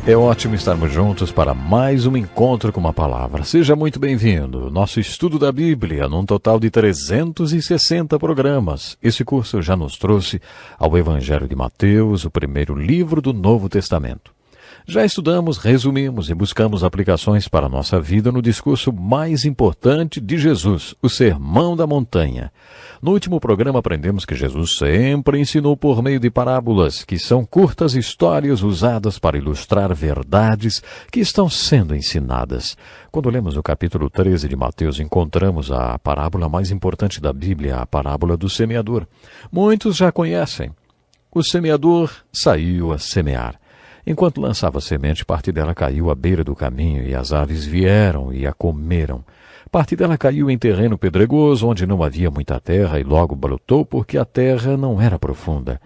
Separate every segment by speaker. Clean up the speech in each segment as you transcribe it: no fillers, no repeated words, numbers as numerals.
Speaker 1: É ótimo estarmos juntos para mais um encontro com uma palavra. Seja muito bem-vindo. Nosso estudo da Bíblia, num total de 360 programas. Esse curso já nos trouxe ao Evangelho de Mateus, o primeiro livro do Novo Testamento. Já estudamos, resumimos e buscamos aplicações para a nossa vida no discurso mais importante de Jesus, o Sermão da Montanha. No último programa aprendemos que Jesus sempre ensinou por meio de parábolas, que são curtas histórias usadas para ilustrar verdades que estão sendo ensinadas. Quando lemos o capítulo 13 de Mateus, encontramos a parábola mais importante da Bíblia, a parábola do semeador. Muitos já conhecem. O semeador saiu a semear. Enquanto lançava semente, parte dela caiu à beira do caminho e as aves vieram e a comeram. Parte dela caiu em terreno pedregoso, onde não havia muita terra e logo brotou porque a terra não era profunda.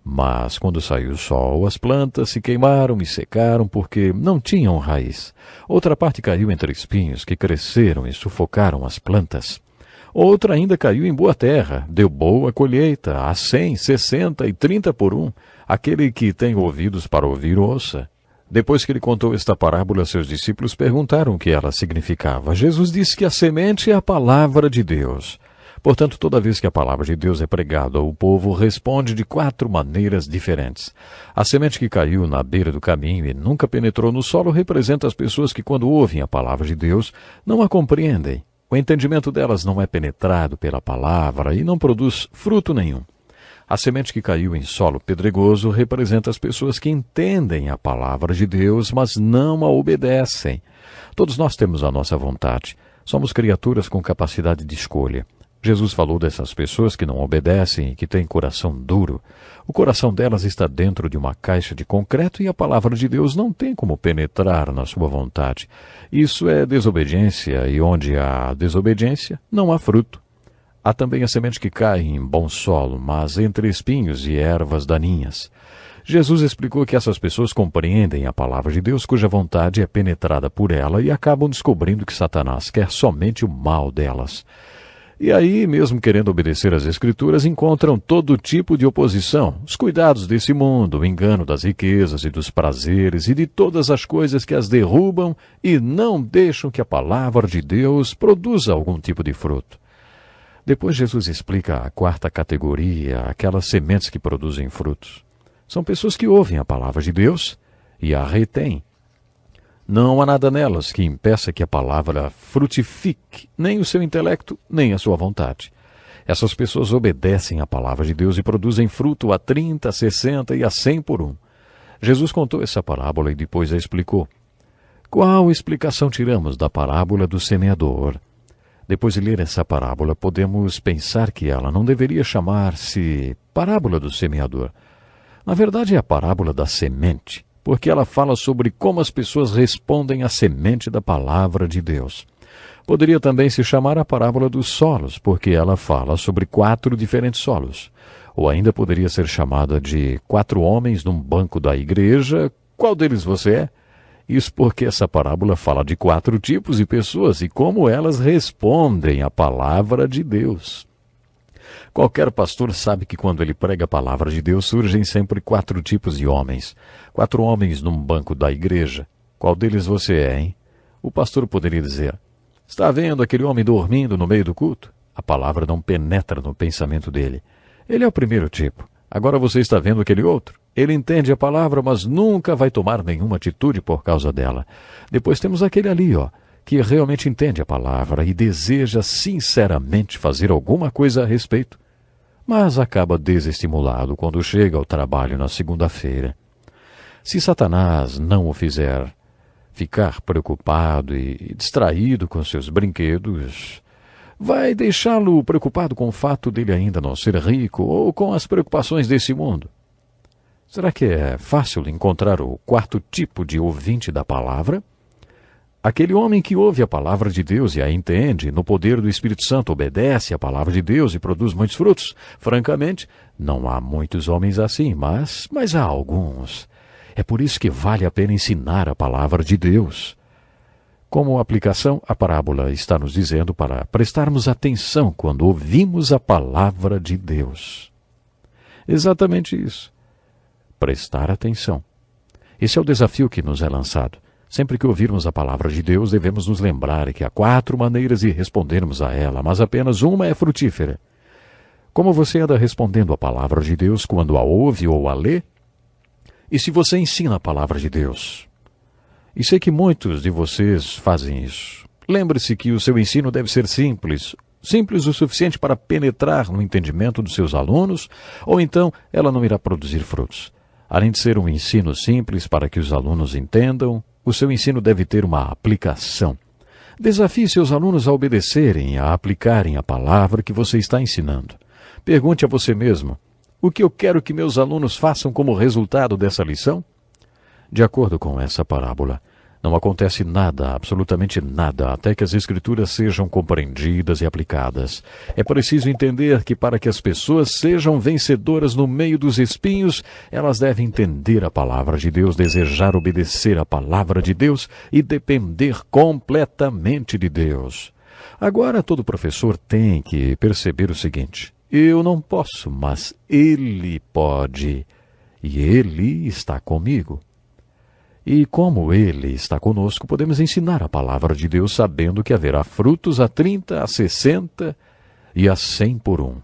Speaker 1: Mas quando saiu o sol, as plantas se queimaram e secaram porque não tinham raiz. Outra parte caiu entre espinhos que cresceram e sufocaram as plantas. Outra ainda caiu em boa terra, deu boa colheita, a 100, 60 e 30 por um. Aquele que tem ouvidos para ouvir, ouça. Depois que ele contou esta parábola, seus discípulos perguntaram o que ela significava. Jesus disse que a semente é a palavra de Deus. Portanto, toda vez que a palavra de Deus é pregada, o povo responde de 4 maneiras diferentes. A semente que caiu na beira do caminho e nunca penetrou no solo representa as pessoas que, quando ouvem a palavra de Deus, não a compreendem. O entendimento delas não é penetrado pela palavra e não produz fruto nenhum. A semente que caiu em solo pedregoso representa as pessoas que entendem a palavra de Deus, mas não a obedecem. Todos nós temos a nossa vontade. Somos criaturas com capacidade de escolha. Jesus falou dessas pessoas que não obedecem e que têm coração duro. O coração delas está dentro de uma caixa de concreto e a palavra de Deus não tem como penetrar na sua vontade. Isso é desobediência, e onde há desobediência, não há fruto. Há também a semente que cai em bom solo, mas entre espinhos e ervas daninhas. Jesus explicou que essas pessoas compreendem a palavra de Deus, cuja vontade é penetrada por ela, e acabam descobrindo que Satanás quer somente o mal delas. E aí, mesmo querendo obedecer às Escrituras, encontram todo tipo de oposição, os cuidados desse mundo, o engano das riquezas e dos prazeres e de todas as coisas que as derrubam e não deixam que a palavra de Deus produza algum tipo de fruto. Depois Jesus explica a 4ª categoria, aquelas sementes que produzem frutos. São pessoas que ouvem a palavra de Deus e a retêm. Não há nada nelas que impeça que a palavra frutifique, nem o seu intelecto, nem a sua vontade. Essas pessoas obedecem à palavra de Deus e produzem fruto a 30, a 60 e a 100 por um. Jesus contou essa parábola e depois a explicou. Qual explicação tiramos da parábola do semeador? Depois de ler essa parábola, podemos pensar que ela não deveria chamar-se parábola do semeador. Na verdade, é a parábola da semente, porque ela fala sobre como as pessoas respondem à semente da palavra de Deus. Poderia também se chamar a parábola dos solos, porque ela fala sobre 4 diferentes solos. Ou ainda poderia ser chamada de 4 homens num banco da igreja. Qual deles você é? Isso porque essa parábola fala de 4 tipos de pessoas e como elas respondem à palavra de Deus. Qualquer pastor sabe que quando ele prega a palavra de Deus, surgem sempre 4 tipos de homens. 4 homens num banco da igreja. Qual deles você é, hein? O pastor poderia dizer, está vendo aquele homem dormindo no meio do culto? A palavra não penetra no pensamento dele. Ele é o primeiro tipo. Agora você está vendo aquele outro? Ele entende a palavra, mas nunca vai tomar nenhuma atitude por causa dela. Depois temos aquele ali, que realmente entende a palavra e deseja sinceramente fazer alguma coisa a respeito, mas acaba desestimulado quando chega ao trabalho na segunda-feira. Se Satanás não o fizer ficar preocupado e distraído com seus brinquedos, vai deixá-lo preocupado com o fato dele ainda não ser rico ou com as preocupações desse mundo. Será que é fácil encontrar o 4º tipo de ouvinte da palavra? Aquele homem que ouve a palavra de Deus e a entende, no poder do Espírito Santo obedece à palavra de Deus e produz muitos frutos. Francamente, não há muitos homens assim, mas há alguns. É por isso que vale a pena ensinar a palavra de Deus. Como aplicação, a parábola está nos dizendo para prestarmos atenção quando ouvimos a palavra de Deus. Exatamente isso. Prestar atenção. Esse é o desafio que nos é lançado. Sempre que ouvirmos a palavra de Deus, devemos nos lembrar que há 4 maneiras de respondermos a ela, mas apenas uma é frutífera. Como você anda respondendo à palavra de Deus quando a ouve ou a lê? E se você ensina a palavra de Deus? E sei que muitos de vocês fazem isso. Lembre-se que o seu ensino deve ser simples o suficiente para penetrar no entendimento dos seus alunos, ou então ela não irá produzir frutos. Além de ser um ensino simples para que os alunos entendam, o seu ensino deve ter uma aplicação. Desafie seus alunos a obedecerem, a aplicarem a palavra que você está ensinando. Pergunte a você mesmo: o que eu quero que meus alunos façam como resultado dessa lição? De acordo com essa parábola, não acontece nada, absolutamente nada, até que as Escrituras sejam compreendidas e aplicadas. É preciso entender que para que as pessoas sejam vencedoras no meio dos espinhos, elas devem entender a palavra de Deus, desejar obedecer a palavra de Deus e depender completamente de Deus. Agora, todo professor tem que perceber o seguinte: eu não posso, mas Ele pode, e Ele está comigo. E como Ele está conosco, podemos ensinar a palavra de Deus sabendo que haverá frutos a 30, a 60 e a 100 por 1.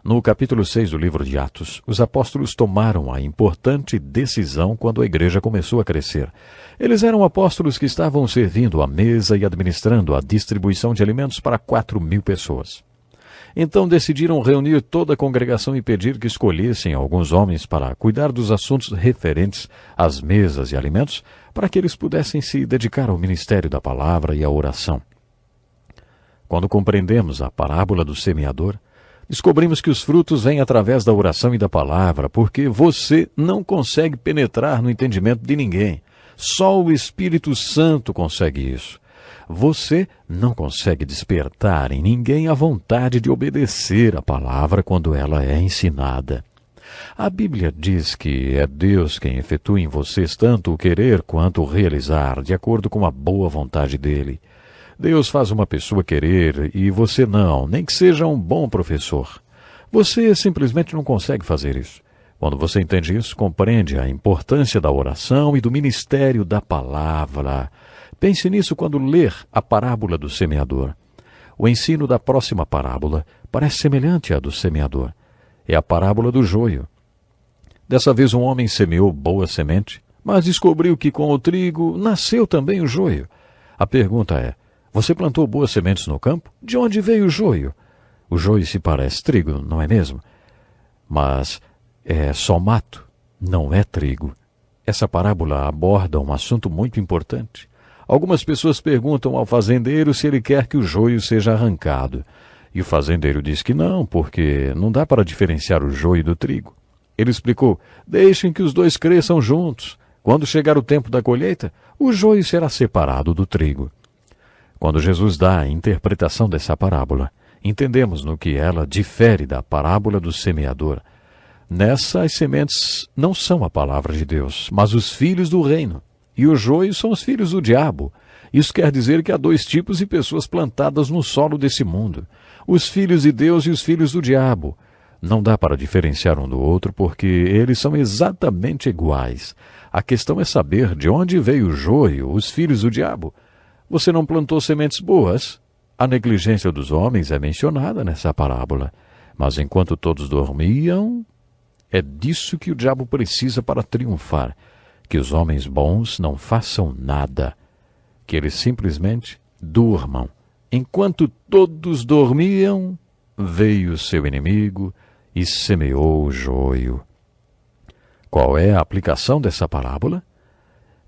Speaker 1: No capítulo 6 do livro de Atos, os apóstolos tomaram a importante decisão quando a igreja começou a crescer. Eles eram apóstolos que estavam servindo à mesa e administrando a distribuição de alimentos para 4.000 pessoas. Então decidiram reunir toda a congregação e pedir que escolhessem alguns homens para cuidar dos assuntos referentes às mesas e alimentos, para que eles pudessem se dedicar ao ministério da palavra e à oração. Quando compreendemos a parábola do semeador, descobrimos que os frutos vêm através da oração e da palavra, porque você não consegue penetrar no entendimento de ninguém. Só o Espírito Santo consegue isso. Você não consegue despertar em ninguém a vontade de obedecer a palavra quando ela é ensinada. A Bíblia diz que é Deus quem efetua em vocês tanto o querer quanto o realizar, de acordo com a boa vontade dele. Deus faz uma pessoa querer e você não, nem que seja um bom professor. Você simplesmente não consegue fazer isso. Quando você entende isso, compreende a importância da oração e do ministério da palavra. Pense nisso quando ler a parábola do semeador. O ensino da próxima parábola parece semelhante à do semeador. É a parábola do joio. Dessa vez um homem semeou boa semente, mas descobriu que com o trigo nasceu também o joio. A pergunta é: você plantou boas sementes no campo? De onde veio o joio? O joio se parece trigo, não é mesmo? Mas é só mato, não é trigo. Essa parábola aborda um assunto muito importante. Algumas pessoas perguntam ao fazendeiro se ele quer que o joio seja arrancado. E o fazendeiro diz que não, porque não dá para diferenciar o joio do trigo. Ele explicou: deixem que os dois cresçam juntos. Quando chegar o tempo da colheita, o joio será separado do trigo. Quando Jesus dá a interpretação dessa parábola, entendemos no que ela difere da parábola do semeador. Nessa, as sementes não são a palavra de Deus, mas os filhos do reino. E os joios são os filhos do diabo. Isso quer dizer que há 2 tipos de pessoas plantadas no solo desse mundo: os filhos de Deus e os filhos do diabo. Não dá para diferenciar um do outro porque eles são exatamente iguais. A questão é saber de onde veio o joio, os filhos do diabo. Você não plantou sementes boas? A negligência dos homens é mencionada nessa parábola. Mas enquanto todos dormiam, é disso que o diabo precisa para triunfar. Que os homens bons não façam nada, que eles simplesmente durmam. Enquanto todos dormiam, veio seu inimigo e semeou o joio. Qual é a aplicação dessa parábola?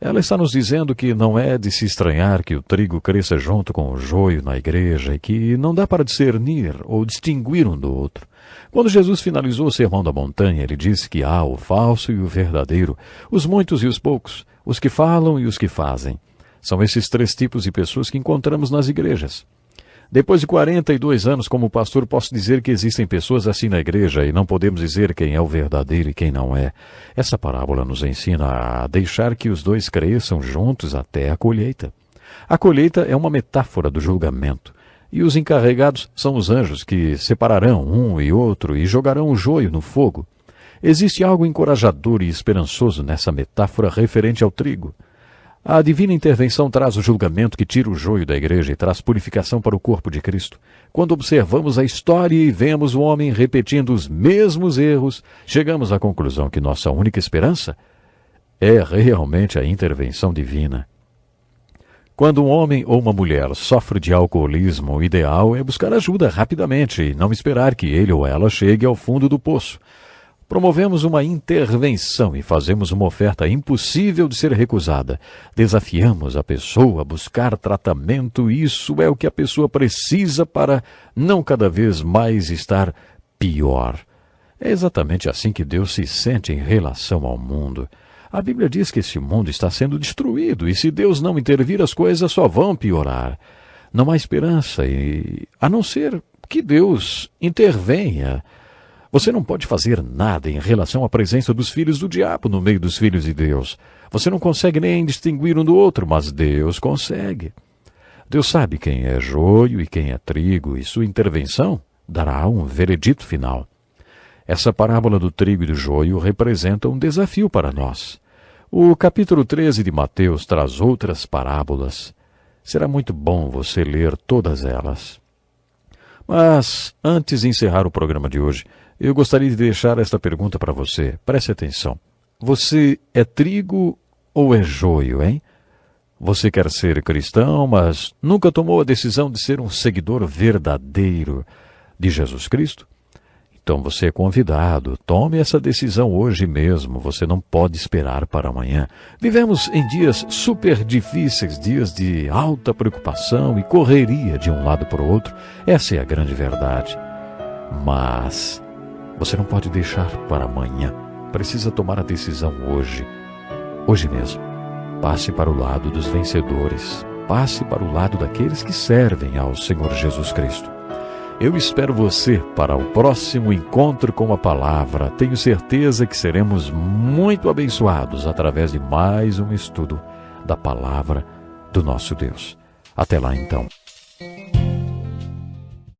Speaker 1: Ela está nos dizendo que não é de se estranhar que o trigo cresça junto com o joio na igreja e que não dá para discernir ou distinguir um do outro. Quando Jesus finalizou o Sermão da Montanha, ele disse que há o falso e o verdadeiro, os muitos e os poucos, os que falam e os que fazem. São esses 3 tipos de pessoas que encontramos nas igrejas. Depois de 42 anos como pastor, posso dizer que existem pessoas assim na igreja e não podemos dizer quem é o verdadeiro e quem não é. Essa parábola nos ensina a deixar que os 2 cresçam juntos até a colheita. A colheita é uma metáfora do julgamento. E os encarregados são os anjos que separarão um e outro e jogarão o joio no fogo. Existe algo encorajador e esperançoso nessa metáfora referente ao trigo. A divina intervenção traz o julgamento que tira o joio da igreja e traz purificação para o corpo de Cristo. Quando observamos a história e vemos o homem repetindo os mesmos erros, chegamos à conclusão que nossa única esperança é realmente a intervenção divina. Quando um homem ou uma mulher sofre de alcoolismo, o ideal é buscar ajuda rapidamente e não esperar que ele ou ela chegue ao fundo do poço. Promovemos uma intervenção e fazemos uma oferta impossível de ser recusada. Desafiamos a pessoa a buscar tratamento e isso é o que a pessoa precisa para não cada vez mais estar pior. É exatamente assim que Deus se sente em relação ao mundo. A Bíblia diz que esse mundo está sendo destruído e se Deus não intervir as coisas só vão piorar. Não há esperança a não ser que Deus intervenha. Você não pode fazer nada em relação à presença dos filhos do diabo no meio dos filhos de Deus. Você não consegue nem distinguir um do outro, mas Deus consegue. Deus sabe quem é joio e quem é trigo, e sua intervenção dará um veredito final. Essa parábola do trigo e do joio representa um desafio para nós. O capítulo 13 de Mateus traz outras parábolas. Será muito bom você ler todas elas. Mas, antes de encerrar o programa de hoje, eu gostaria de deixar esta pergunta para você. Preste atenção. Você é trigo ou é joio, hein? Você quer ser cristão, mas nunca tomou a decisão de ser um seguidor verdadeiro de Jesus Cristo? Então você é convidado. Tome essa decisão hoje mesmo. Você não pode esperar para amanhã. Vivemos em dias super difíceis, dias de alta preocupação e correria de um lado para o outro. Essa é a grande verdade. Mas você não pode deixar para amanhã. Precisa tomar a decisão hoje. Hoje mesmo. Passe para o lado dos vencedores. Passe para o lado daqueles que servem ao Senhor Jesus Cristo. Eu espero você para o próximo encontro com a palavra. Tenho certeza que seremos muito abençoados através de mais um estudo da palavra do nosso Deus. Até lá então.